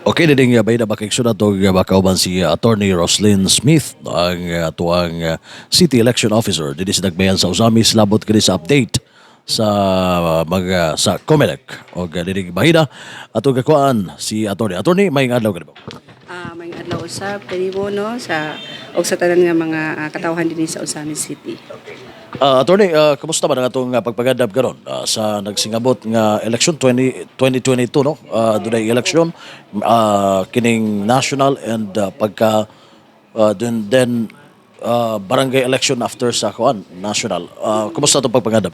Okay, diding bay na bakik na to bakauban si Attorney Roslyn Smith ang tuang City Election Officer. Didi sa nagbayan sa Usamis labot kini sa update sa mga sa COMELEC o diding bahida ato kakuan si Attorney may adlaw kani ba? May adlaw usab kanimo no sa og sa tanan nga mga katawhan dinhi sa Osamis City. Attorney, kamusta ba ang atong pagpagadab karon sa nagsingabot nga election 2022 no? Dunay election kining national and barangay election after sa kuan national. Kamusta atong pagpagadab?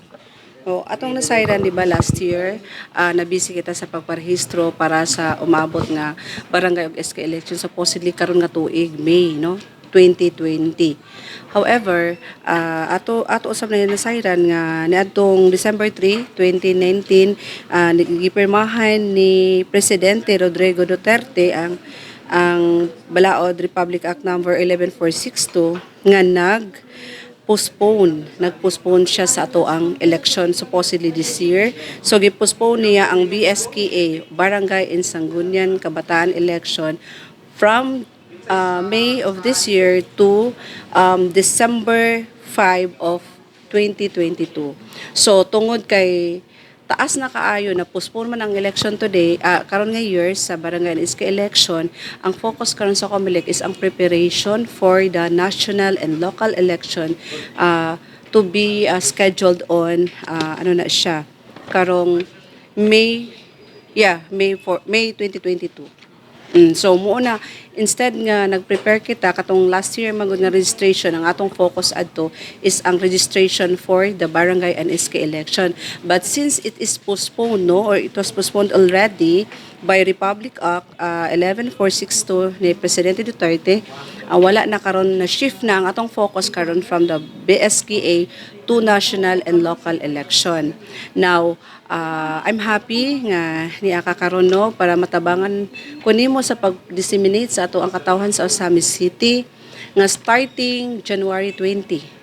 O atong nasayran di ba last year nabisi kita sa pagparehistro para sa umabot nga barangay ug SK election supposedly karon nga tuig May no 2020. However, ato usab na nasayran nga niadtong December 3, 2019 gipirmahan ni Presidente Rodrigo Duterte ang Balaod Republic Act number 11462 nga nagpostpone siya sa ato ang election supposedly this year. So gipostpone niya ang BSKA Barangay in Sangguniang Kabataan election from May of this year to December 5 of 2022. So tungod kay taas na kaayo na postpone man ang election today, karon nga year sa barangay and SK election, ang focus karon sa COMELEC is ang preparation for the national and local election to be scheduled on karong May May 2022. So muna instead nga nag-prepare kita katong last year magud nga registration, ang atong focus adto is ang registration for the barangay and SK election. But since it is postponed no, or it was postponed already by Republic Act 11462 ni Presidente Duterte, wala na karon na shift na ang atong focus karon from the BSKA to national and local election. Now, I'm happy nga niya kakaroon no, para matabangan ko nimo sa pag-disseminate sa ato ang katawhan sa Osamis City nga starting January 20.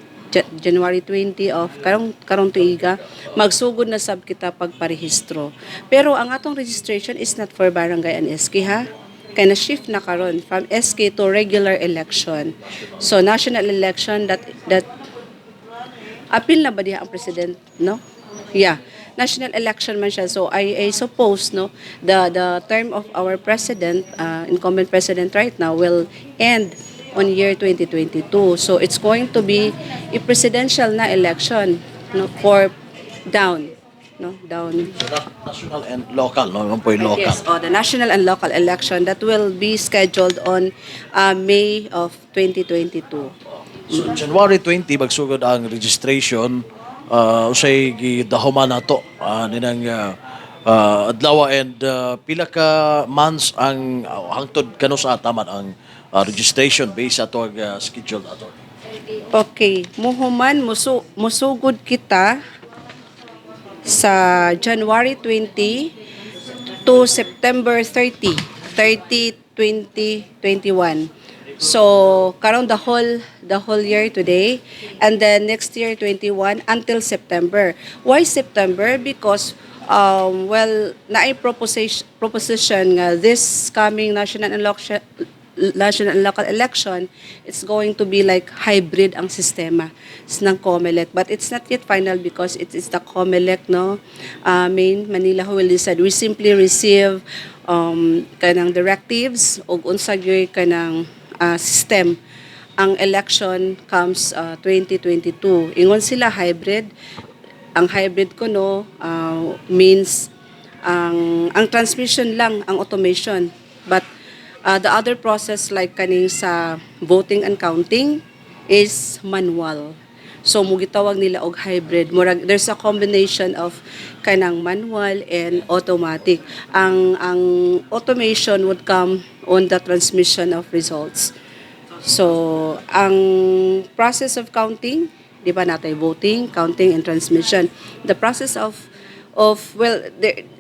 January 20 of karong tuiga magsugod na sab kita pagparehistro. Pero ang atong registration is not for barangay and SK ha. Kaya na shift na karon from SK to regular election. So national election that appeal na ba diha ang president no? Yeah. National election man siya. So I suppose no the term of our president, incumbent president right now will end on year 2022. So it's going to be a presidential na election no for down National and local, no? Ang point local. Yes, the national and local election that will be scheduled on May of 2022. So January 20 magsugod ang registration usay gidahuman nato ninang adlaw and pila ka months ang hangtod kano sa taman ang registration based sa tuwag schedule ato. Okay, muhuman musugod kita sa January 20 to September 30, 2021. So, karon the whole year today, and then next year 21 until September. Why September? Because naay proposition nga this coming national and local election, it's going to be like hybrid ang sistema ng COMELEC. But it's not yet final because it is the COMELEC, no? Main Manila who will decide. We simply receive kanang directives o unsa gyud kanang system. Ang election comes 2022. Ingon sila hybrid. Ang hybrid ko no means ang transmission lang ang automation. But the other process like kaning sa voting and counting is manual. So mugitawag nila og hybrid. Murag there's a combination of kanang manual and automatic. Ang automation would come on the transmission of results. So ang process of counting, di ba natay voting, counting and transmission. The process of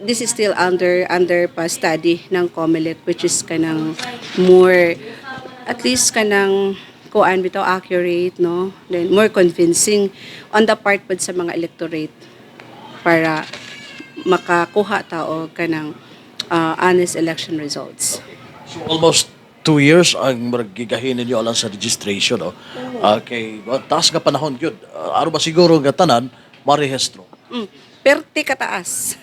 this is still under pa study ng COMELEC, which is kanang more at least kanang kuan bitaw accurate no, then more convincing on the part pud sa mga electorate para makakuha ta og kanang honest election results. So almost 2 years ang gigahin ninyo alang sa registration, no? Kay taas nga panahon yun. Ano ba siguro nga tanan marehistro? Mm, perti kataas.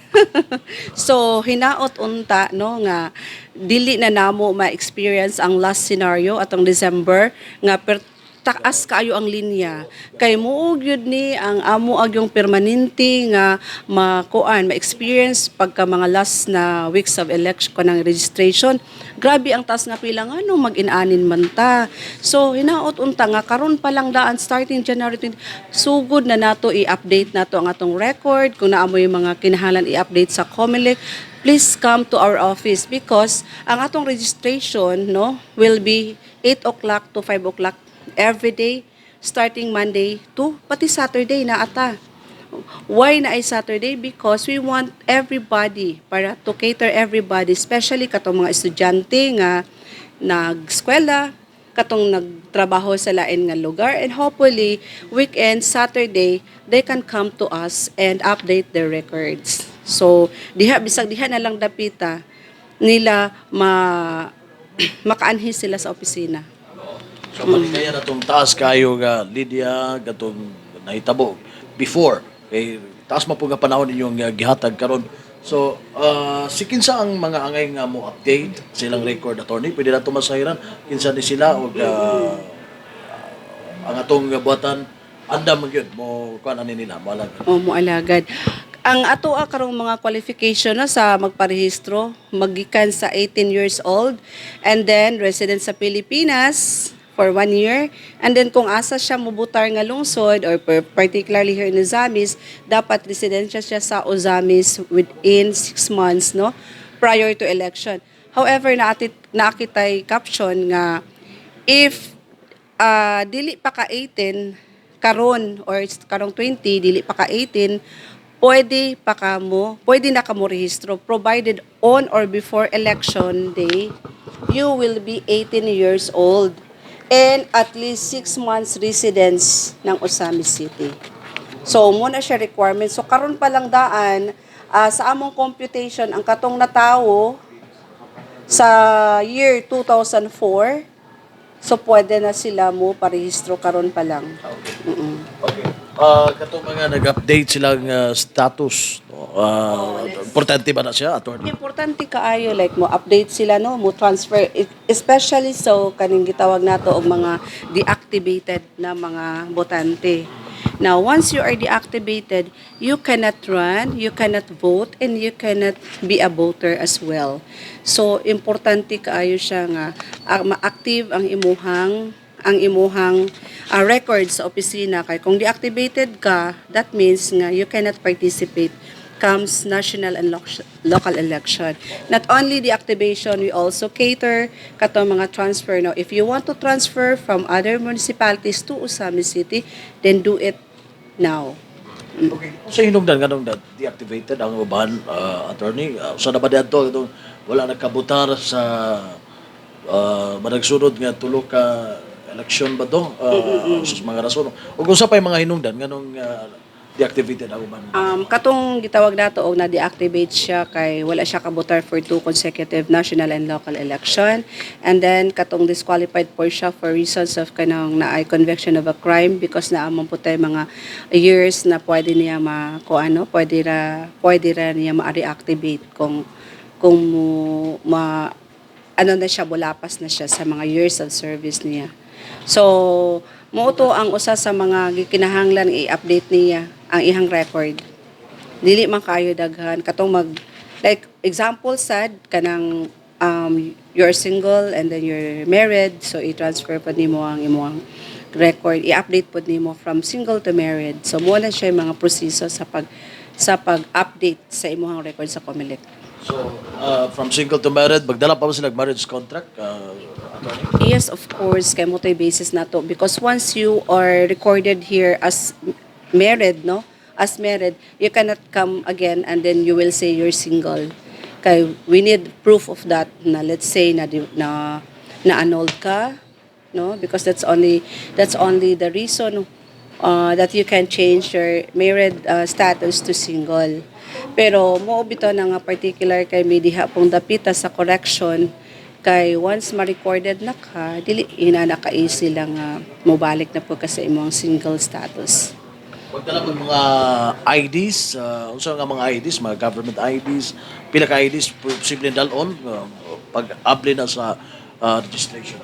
So hinaot unta no nga dili na namo ma-experience ang last scenario atong December nga taas kaayo ang linya kay muog yun ni ang amo ag yung permanente nga ma-experience pagka mga last na weeks of election ng registration. Grabe ang taas nga pila nga no mag-inanin man ta. So hinaot unta nga karon pa lang daan starting January 20, sugod na nato i-update nato ang atong record kung naamo yung mga kinahanglan i-update sa COMELEC. Please come to our office because ang atong registration no will be 8 o'clock to 5 o'clock every day, starting Monday to pati Saturday na ata. Why na ay Saturday? Because we want everybody, para to cater everybody, especially katong mga estudyante nga nag-eskwela, katong nagtrabaho sa lain nga lugar, and hopefully, weekend, Saturday, they can come to us and update their records. So, bisag diha na lang dapita, nila makaanhi sila sa opisina. So kaya na itong taas kayo nga Lydia, gatong nahitabo before. Taas mo po nga panahon ninyong gihatag karon. So, si kinsa ang mga angay nga mo update sa ilang record, attorney? Pwede na ito masahiran. Kinsa ni sila o ang atong buhatan anda mo yun mo kuan ani nila malag. Mo alagad. Ang ato karong mga qualification na sa magparehistro, magikan sa 18 years old and then resident sa Pilipinas for 1 year. And then kung asa siya mubutar nga lungsod or particularly here in Ozamis, dapat residensya siya sa Ozamis within 6 months no prior to election. However, nakitay caption nga if dili pa ka 18 karon or karong 20 dili pa ka 18 pwede na ka mo rehistro provided on or before election day you will be 18 years old and at least 6 months residence ng Ozamis City. So, muna siya requirement. So, karon pa lang daan, sa among computation, ang katong natao sa year 2004, so pwede na sila mo parehistro karon pa lang. Okay. Katong mga nag-update silang status, importante ba na siya, attorney? Importante kaayo like mo update sila no mo transfer especially so kaning gitawag nato og mga deactivated na mga botante. Now once you are deactivated, you cannot run, you cannot vote and you cannot be a voter as well. So importante kaayo siya nga ma-active ang imuhang records sa opisina kay kung deactivated ka, that means nga you cannot participate comes national and local election. Not only the activation, we also cater katong mga transfer. Now, if you want to transfer from other municipalities to Ozamis City, then do it now. Okay. Sa hinungdan ganong deactivated ang uban attorney, sa na ba dito wala nagkabutar sa managsunod nga tulo ka election ba to sa mga rason ug usa pa mga hinungdan nganong deactivated ang uban. Katong gitawag nato og na-deactivate siya kay wala siya kabotar for 2 consecutive national and local election, and then katong disqualified po siya for reasons of kanang naay conviction of a crime because naamon po tay mga years na pwede niya pwede ra niya ma-reactivate kung na siya bulapas na siya sa mga years of service niya. So muuto ang usa sa mga gikinahanglan i-update niya ang ihang record. Dili man kaayo daghan katong like example sad kanang you're single and then you're married, so i-transfer pa nimo ang imong record, i-update pod nimo from single to married. So mo na siya mga proseso sa pag-update sa imong record sa COMELEC. So from single to married, magdala pa ba sila marriage contract? Yes, of course, kay multi basis na to because once you are recorded here as married, you cannot come again and then you will say you're single. Kay we need proof of that na let's say na annulled ka, no? Because that's only the reason that you can change your married status to single. Pero mo bitaw na nga particular kay may diha pong dapita sa correction kay once ma-recorded na ka, dili ina naka-easy lang mobalik na po kasi imong single status. Pagdala po mga IDs, unsa nga mga IDs, mga government IDs, pila ka IDs posible dalon pag-apply na sa registration.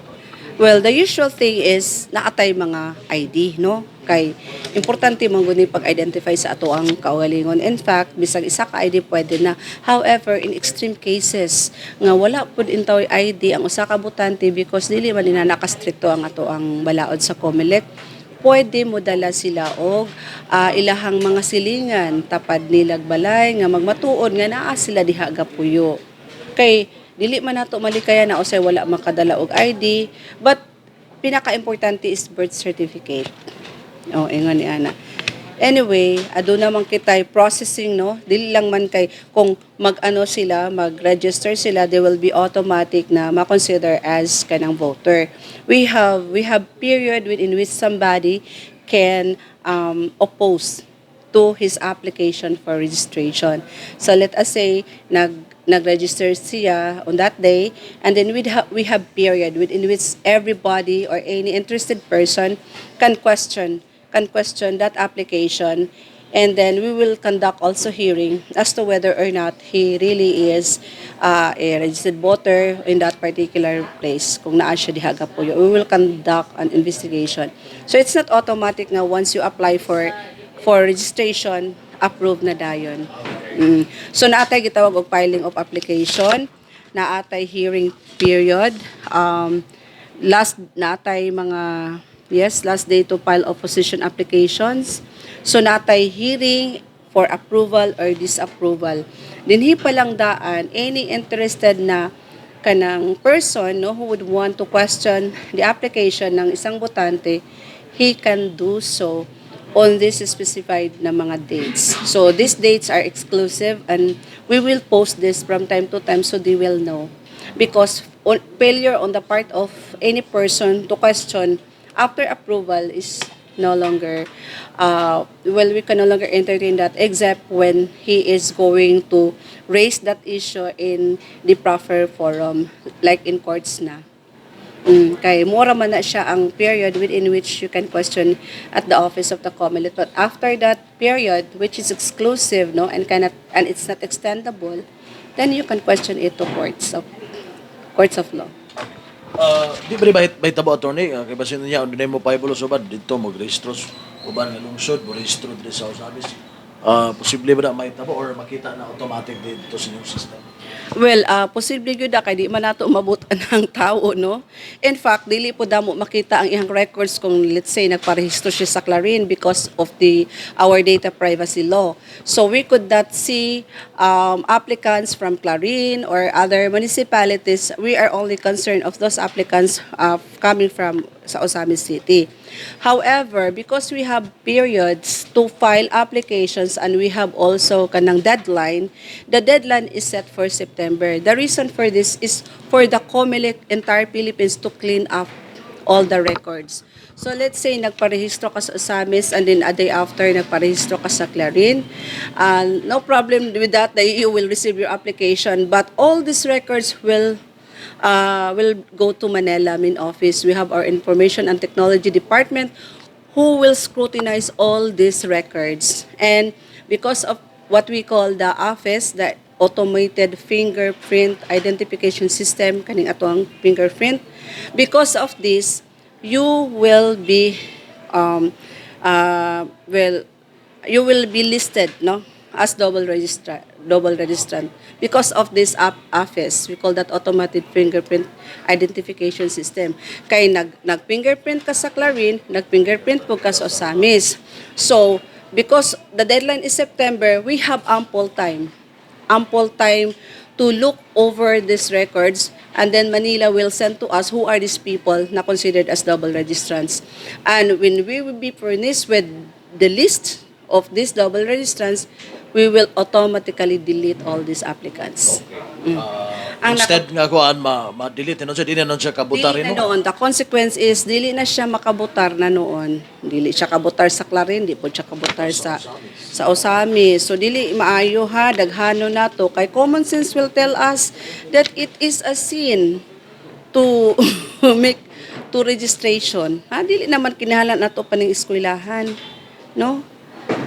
Well, the usual thing is nakatay mga ID, no? Kay importante man guni pag-identify sa ato ang kaugalingon. In fact, bisag isa ka ID pwede na. However, in extreme cases nga wala pud intaw ID ang usa ka botante because dili man nila nakastrikto ang ato ang balaod sa COMELEC, pwede mo dala sila og ilahang mga silingan tapad nilag balay nga magmatuod nga naa sila diha gapuyo. Kay dili man nato malikayan na usay wala makadala og ID, but pinaka-importante is birth certificate. Ingon ni ana. Anyway, aduna man kitay processing, no? Dili lang man kay kung mag-ano sila, mag-register sila, they will be automatic na ma-consider as kanang voter. We have period within which somebody can oppose to his application for registration. So let us say nag-register siya on that day, and then we have period within which everybody or any interested person can question that application, and then we will conduct also hearing as to whether or not he really is a registered voter in that particular place. Kung naa siya diha gapuyo, we will conduct an investigation. So it's not automatic na once you apply for registration, approved na dayon. So naatay gitawag og filing of application, naatay hearing period, last day to file opposition applications. So naatay hearing for approval or disapproval. Dinhi pa lang daan any interested na kanang person, no, who would want to question the application ng isang botante, he can do so on this specified na mga dates. So these dates are exclusive and we will post this from time to time so they will know. Because failure on the part of any person to question after approval is no longer, we can no longer entertain that except when he is going to raise that issue in the proper forum, like in courts na. Kay mura man na siya ang period within which you can question at the office of the COMELEC. But after that period, which is exclusive, no, and it's not extendable, then you can question it to courts of law. Di ba may tabo attorney, kay basin niya unday mo paibulo subad dito mag-rehistro uban nga lungsod, mo rehistro diri sa Osamis. Posible ba na may tabo or makita na automatic dito sa inyong system? Well, posible gyud kay di man nato mabutan ng tao, no. In fact, dili po damo makita ang iyang records kung let's say nagparehistro siya sa Clarin because of our data privacy law. So we could not see applicants from Clarin or other municipalities. We are only concerned of those applicants coming from sa Osamis City. However, because we have periods to file applications and we have also kanang deadline, the deadline is set for September. The reason for this is for the COMELEC entire Philippines to clean up all the records. So let's say nagparehistro ka sa Osamis and then a day after nagparehistro ka sa Clarin. No problem with that, you will receive your application, but all these records will go to Manila main office. We have our Information and Technology Department who will scrutinize all these records. And because of what we call the office, the automated fingerprint identification system, kaning ato ang fingerprint, because of this, you will be listed, no, as double registrant because of this office. We call that automated fingerprint identification system. Kay nag-fingerprint ka sa Clarin, nag-fingerprint po ka sa Osamis. So, because the deadline is September, we have ample time to look over these records, and then Manila will send to us who are these people na considered as double registrants. And when we will be furnished with the list of these double registrants, we will automatically delete all these applicants. Ang Instead nga kuan ma-delete no siya dili na siya kabutar Dili na no. noon. The consequence is, dili na siya makabutar na noon. Dili siya kabutar sa Clarin, di po siya kabutar sa Osami. So, dili maayo ha, daghano na to. Kay common sense will tell us that it is a sin to make to registration. Ha, dili naman kinahanglan nato pa ning eskwelahan, no?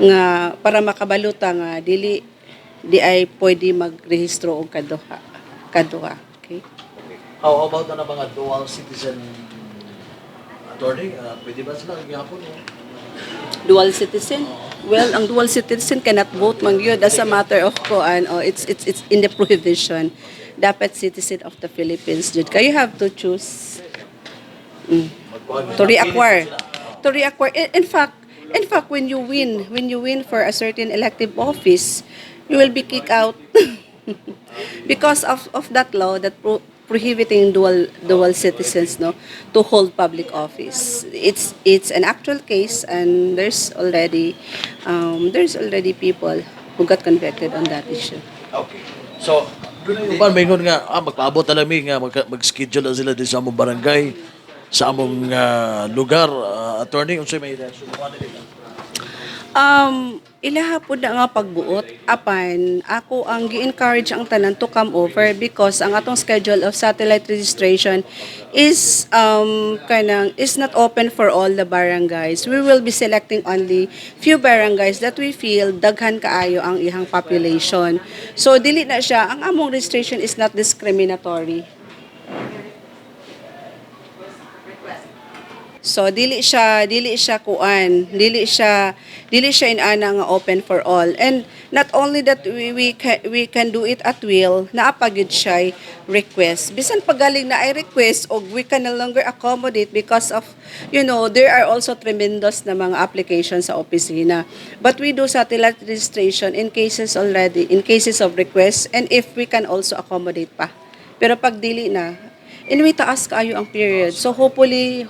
Nga para makabaluta nga dili di ay pwede magrehistro og kaduha. Okay? How about na mga dual citizen attorney? Pwede ba sila gyapon no? Dual citizen? Well, ang dual citizen cannot vote man yun as a matter of it's in the prohibition. Dapat citizen of the Philippines jud. Kaya you have to choose to reacquire. To reacquire. In fact, when you win for a certain elective office, you will be kicked out because of that law that prohibiting dual citizens no to hold public office. It's an actual case, and there's already people who got convicted on that issue. Okay. So, doon ba may nga magpaabot na lami nga mag-schedule na sila din sa among barangay sa among lugar attorney unsay may subukan nila. Ilaha po na nga pagbuot apan ako ang gi-encourage ang tanan to come over because ang atong schedule of satellite registration is is not open for all the barangays. We will be selecting only few barangays that we feel daghan kaayo ang ihang population. So dili na siya, ang among registration is not discriminatory. So dili siya inana nga open for all. And not only that we can do it at will, naapagid siya request. Bisan pagaling na ay request og we can no longer accommodate because of there are also tremendous na mga applications sa opisina. But we do satellite registration in cases of request, and if we can also accommodate pa. Pero pag dili na, anyway, taas kaayo ang period. So hopefully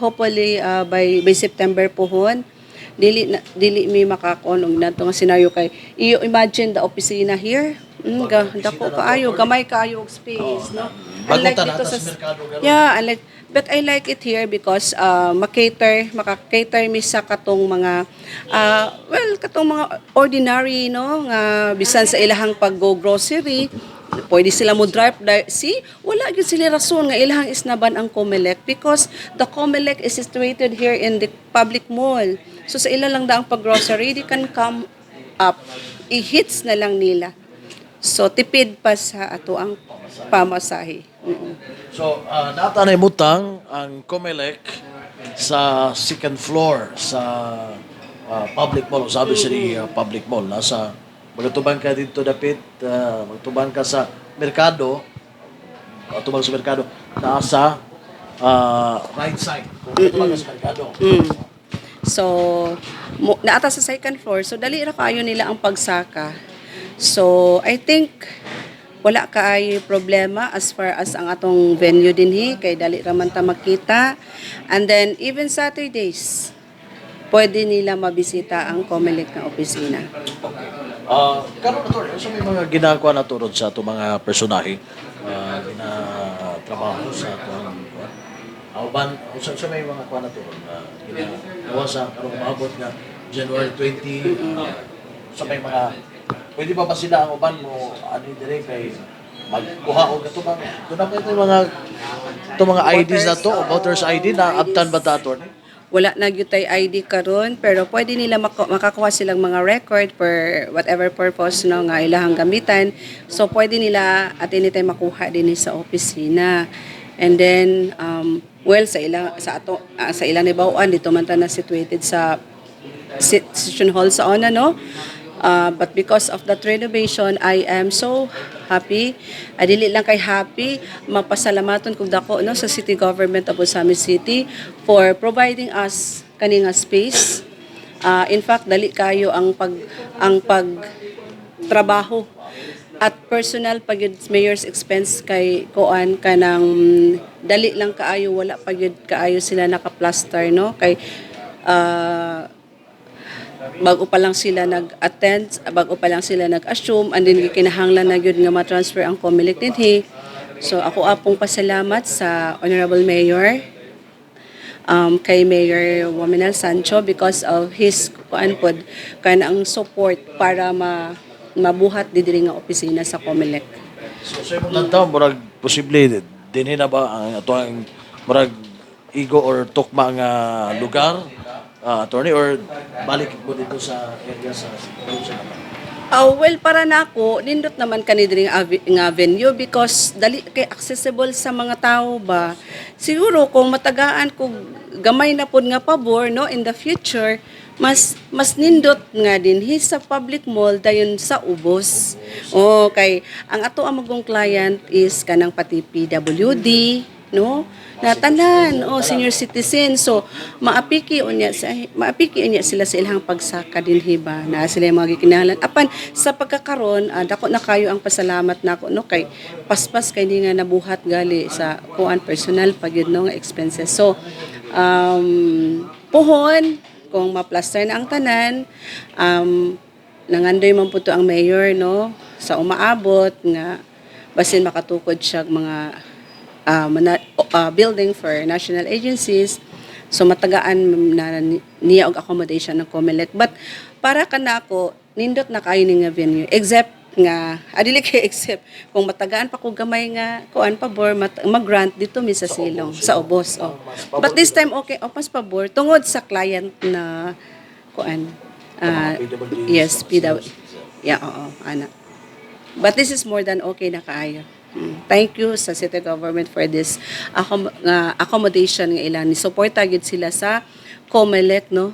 by September pohon, dili mi makakonong nato nga senaryo kay imagine the opisina here. Dako kaayo, gamay kaayo og space, no? Unlike dito sa merkado. Yeah, but I like it here because maka-cater mi sa katong mga mga ordinary no nga bisan sa ilahang pag-go grocery. Pwede sila mo drive. See, wala gyud sila rason nga ilahang isnaban ang COMELEC because the COMELEC is situated here in the public mall. So sa ila lang daang pag-grocery, they can come up. I-hits na lang nila. So tipid pa sa ato ang pamasahe. So, natanay mutang ang COMELEC sa second floor sa public mall. Sabi siya public mall. Nasa magtubang ka dito dapit, magtubang ka sa merkado, tubang sa merkado, nasa right side. Magtubang ka sa merkado. So, naata sa second floor, so dali ra kaayo nila ang pagsaka. So, I think wala kaayo problema as far as ang atong venue dinhi kay dali ra man ta makita. And then even Saturdays, pwede nila mabisita ang COMELEC na opisina. Karon na to, so may mga ginagawa na turod sa itong mga personahe na trabaho sa itong uban, so may mga kuha na turod na ginagawa sa karong maabot nga January 20, so may mga pwede ba sila ang uban mo dire kay magkuha og ito bang doon na itong mga IDs na to, voters ID na abtan ba ta attorney? Wala na gyutay ID karon pero pwede nila makakuha silang mga record for whatever purpose no nga ilahang gamitan. So pwede nila at anytime makuha din sa opisina. And then sa ilang nibawaan dito man ta na situated sa session hall sa ona no. But because of that renovation, I am so happy. Dili lang kay happy, mapasalamaton kog dako no sa City Government of Osamis City for providing us kaning space. In fact, dali kayo ang pagtrabaho at personal pag mayor's expense kay kuan kanang dali lang kaayo, wala pag kaayo sila naka-plaster no kay bago pa lang sila nag-attend, bago pa lang sila nag-assume, and then kinahanglan na yun nga ma-transfer ang COMELEC dinhi. So ako apong pasalamat sa Honorable Mayor, kay Mayor Waminal Sancho because of his kuan pod kanang support para mabuhat di diri nga opisina sa COMELEC. So sa imong lantaw, murag posible dinhi na ba ang ato ang murag igo or tukma nga lugar, attorney, or balik mo dito sa area sa Well, para nako nindot naman kani diri nga venue because dali kay accessible sa mga tao ba. Siguro kung matagaan kung gamay na pod nga pabor no in the future, mas nindot nga dinhi sa public mall dayon sa ubos. Kay ang ato ang magong client is kanang pati PWD, no? Na tanan senior citizen, so maapiki unya sila sa ilang pagsaka dinhi ba na sila yung mga gikinahanglan apan sa pagkakaron dako na kayo ang pasalamat nako no kay paspas kay di nga nabuhat gali sa kuan personal pagyud no nga expenses. So puhon kung ma-plaster na ang tanan, nangandoy man po to ang mayor no sa umaabot nga basin makatukod siya mga building for national agencies. So matagaan na niya og accommodation ng COMELEC. But para kanako nindot na kayo ni nga venue except nga adili kay except kung matagaan pa ko gamay nga kuan pabor mag-grant dito mi sa silong sa ubos. But this time okay mas pabor tungod sa client na kuan yes PW. Yeah, ana. But this is more than okay na kaayo. Thank you sa city government for this accommodation nga ilan ni suporta gyud sila sa COMELEC no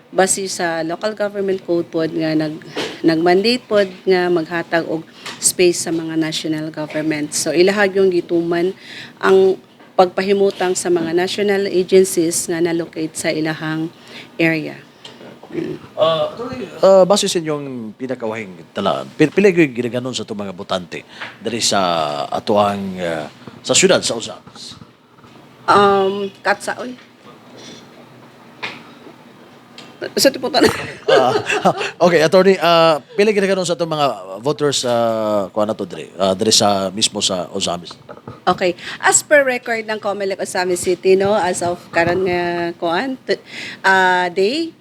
base sa local government code pod nga nag-mandate pod nga maghatag og space sa mga national government. So ilahag yung gituman ang pagpahimutang sa mga national agencies nga na-locate sa ilahang area. Base sa inyong pinakawahing talaan, pila gyud ginaganon sa itong mga botante diri sa atoang sa syudad sa Ozamis? Katsa oy. Sa tiputan. Okay, attorney, pila ginaganon sa itong mga voters kuha na to diri sa mismo sa Ozamis? Okay. As per record ng COMELEC Ozamis City no as of karon nga kuan day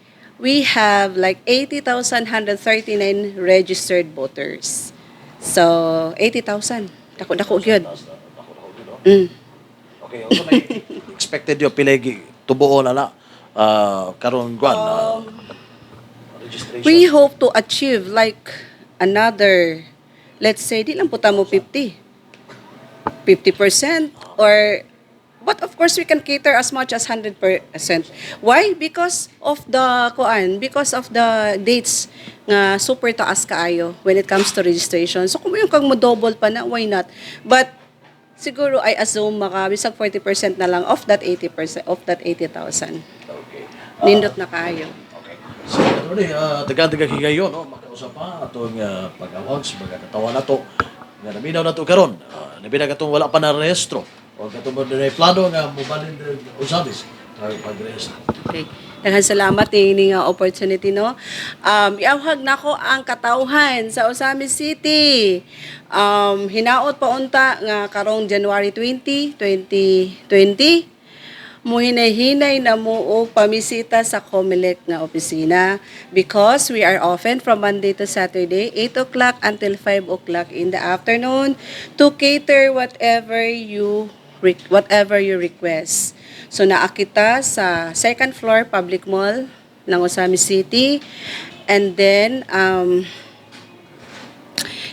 we have like 80,139 registered voters. So, 80,000. Dako gyud. Okay, also may expected yung pilay tubuo na karon guan registration. We hope to achieve like another, let's say, di lang puta mo 50% or but of course we can cater as much as 100%. Why? Because of the dates nga super taas kaayo when it comes to registration. So kung yung kag mo double pa na, why not? But siguro I assume bisag 40% na lang of that 80% of that 80,000. Okay. Nindot na kaayo. Okay. So, dagan-dagan higayon, no? Makausap pa atong pag-awag sa mga katawa na to. Nga naminaw na to karon. Naminaw katong wala pa na rehistro. O katong mo na plano nga mubalin din Ozamis pag-rehistro. Okay. Daghang salamat ini nga opportunity no. Iawhag nako ang katawhan sa Ozamis City. Hinaot pa unta nga karong January 20, 2020 muhinay-hinay na mo og pamisita sa COMELEC nga opisina because we are open from Monday to Saturday, 8 o'clock until 5 o'clock in the afternoon to cater whatever you request. So naakita sa second floor public mall ng Ozamis City and then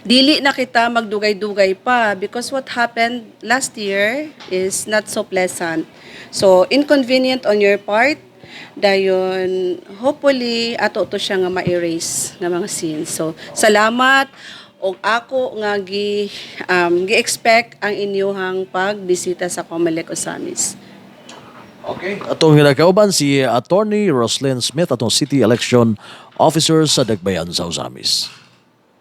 dili na kita magdugay-dugay pa because what happened last year is not so pleasant. So, inconvenient on your part, dayon hopefully ato to siya nga ma-erase nga mga scenes. So, salamat og ako nga gi-expect ang inyong pagbisita sa COMELEC Ozamis. Okay. Atong ginakauban si Attorney Roslyn Smith, atong City Election Officer sa Dagbayan sa Ozamis.